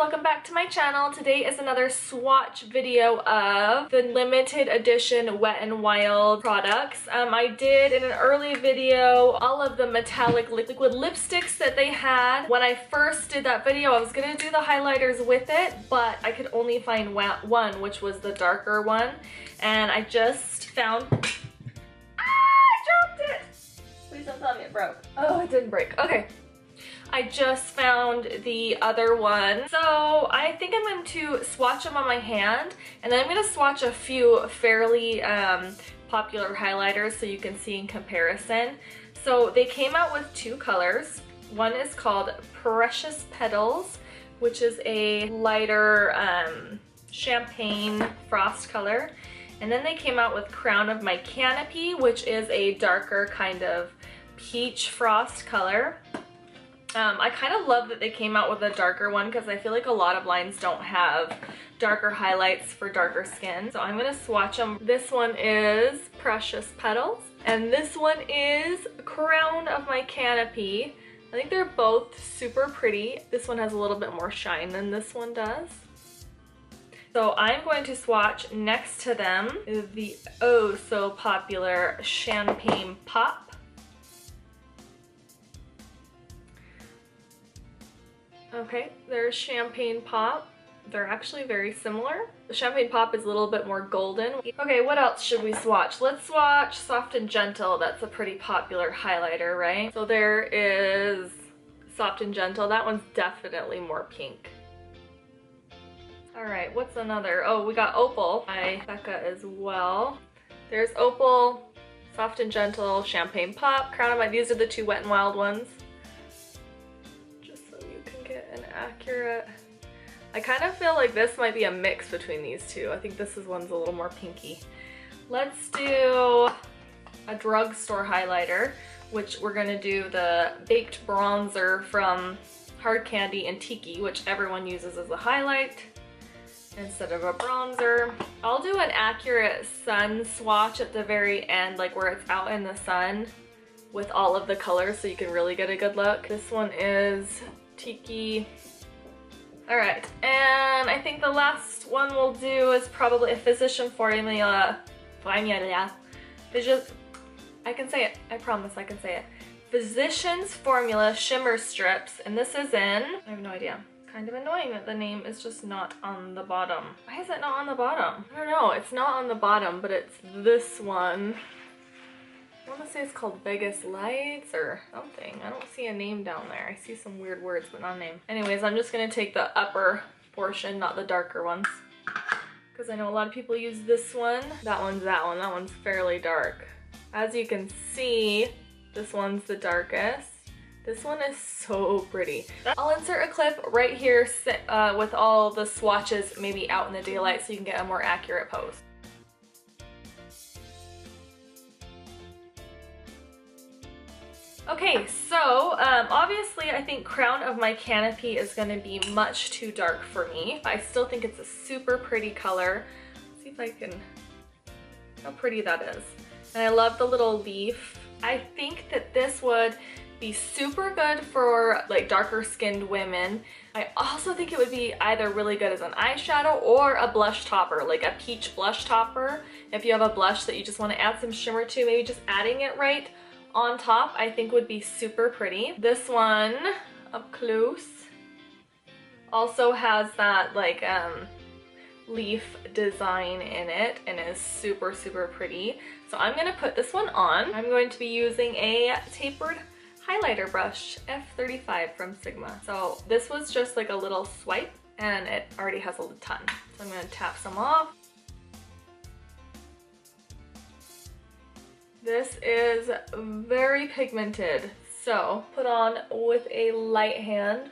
welcome back to my channel. Today is another swatch video of the limited edition Wet n Wild products. I did in an early video all of the metallic liquid lipsticks that they had. When I first did that video, I was gonna do the highlighters with it, but I could only find one, which was the darker one. And I just found, I dropped it! Please don't tell me it broke. Oh, it didn't break, okay. I just found the other one. So I think I'm going to swatch them on my hand, and then I'm going to swatch a few fairly popular highlighters so you can see in comparison. So they came out with two colors. One is called Precious Petals, which is a lighter champagne frost color. And then they came out with Crown of My Canopy, which is a darker kind of peach frost color. I kind of love that they came out with a darker one because I feel like a lot of lines don't have darker highlights for darker skin. So I'm going to swatch them. This one is Precious Petals and this one is Crown of My Canopy. I think they're both super pretty. This one has a little bit more shine than this one does. So I'm going to swatch next to them the oh so popular Champagne Pop. Okay, there's Champagne Pop. They're actually very similar. The Champagne Pop is a little bit more golden. Okay, what else should we swatch? Let's swatch Soft and Gentle. That's a pretty popular highlighter, right? So there is Soft and Gentle. That one's definitely more pink. All right, what's another? Oh, we got Opal by Becca as well. There's Opal, Soft and Gentle, Champagne Pop, Crown of My. These are the two Wet n Wild ones. Accurate. I kind of feel like this might be a mix between these two. I think this one's a little more pinky. Let's do a drugstore highlighter, which we're gonna do the Baked Bronzer from Hard Candy and Tiki, which everyone uses as a highlight instead of a bronzer. I'll do an accurate sun swatch at the very end, like where it's out in the sun with all of the colors so you can really get a good look. This one is Tiki. All right, and I think the last one we'll do is probably a Physician Formula. It's just, I can say it, I promise I can say it. Physician's Formula Shimmer Strips, and this is in, I have no idea. It's kind of annoying that the name is just not on the bottom. Why is it not on the bottom? I don't know, it's not on the bottom, but it's this one. I want to say it's called Vegas Lights or something. I don't see a name down there. I see some weird words, but not a name. Anyways, I'm just going to take the upper portion, not the darker ones. Because I know a lot of people use this one. That one's that one. That one's fairly dark. As you can see, this one's the darkest. This one is so pretty. I'll insert a clip right here with all the swatches maybe out in the daylight so you can get a more accurate pose. Okay, so obviously I think Crown of My Canopy is going to be much too dark for me. I still think it's a super pretty color. Let's see if I can, how pretty that is. And I love the little leaf. I think that this would be super good for like darker skinned women. I also think it would be either really good as an eyeshadow or a blush topper, like a peach blush topper. If you have a blush that you just want to add some shimmer to, maybe just adding it right on top I think would be super pretty. This one up close also has that like leaf design in it and is super pretty. So I'm gonna put this one on. I'm going to be using a tapered highlighter brush, F35 from Sigma. So this was just like a little swipe and it already has a ton. So I'm gonna tap some off. This is very pigmented, so put on with a light hand,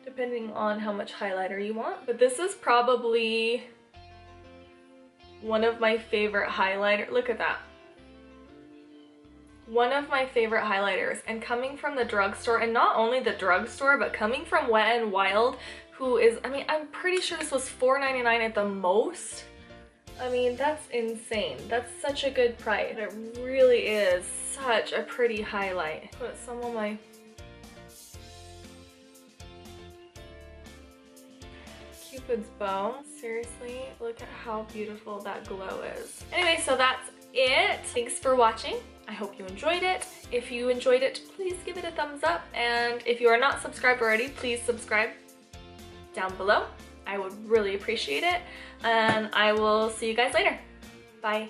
depending on how much highlighter you want. But this is probably one of my favorite highlighter. Look at that. One of my favorite highlighters, and coming from the drugstore, and not only the drugstore, but coming from Wet n Wild, who is, I mean, I'm pretty sure this was $4.99 at the most. I mean, that's insane. That's such a good price. It really is such a pretty highlight. Put some on my Cupid's bow. Seriously, look at how beautiful that glow is. Anyway, so that's it. Thanks for watching. I hope you enjoyed it. If you enjoyed it, please give it a thumbs up. And if you are not subscribed already, please subscribe down below. I would really appreciate it. And I will see you guys later. Bye.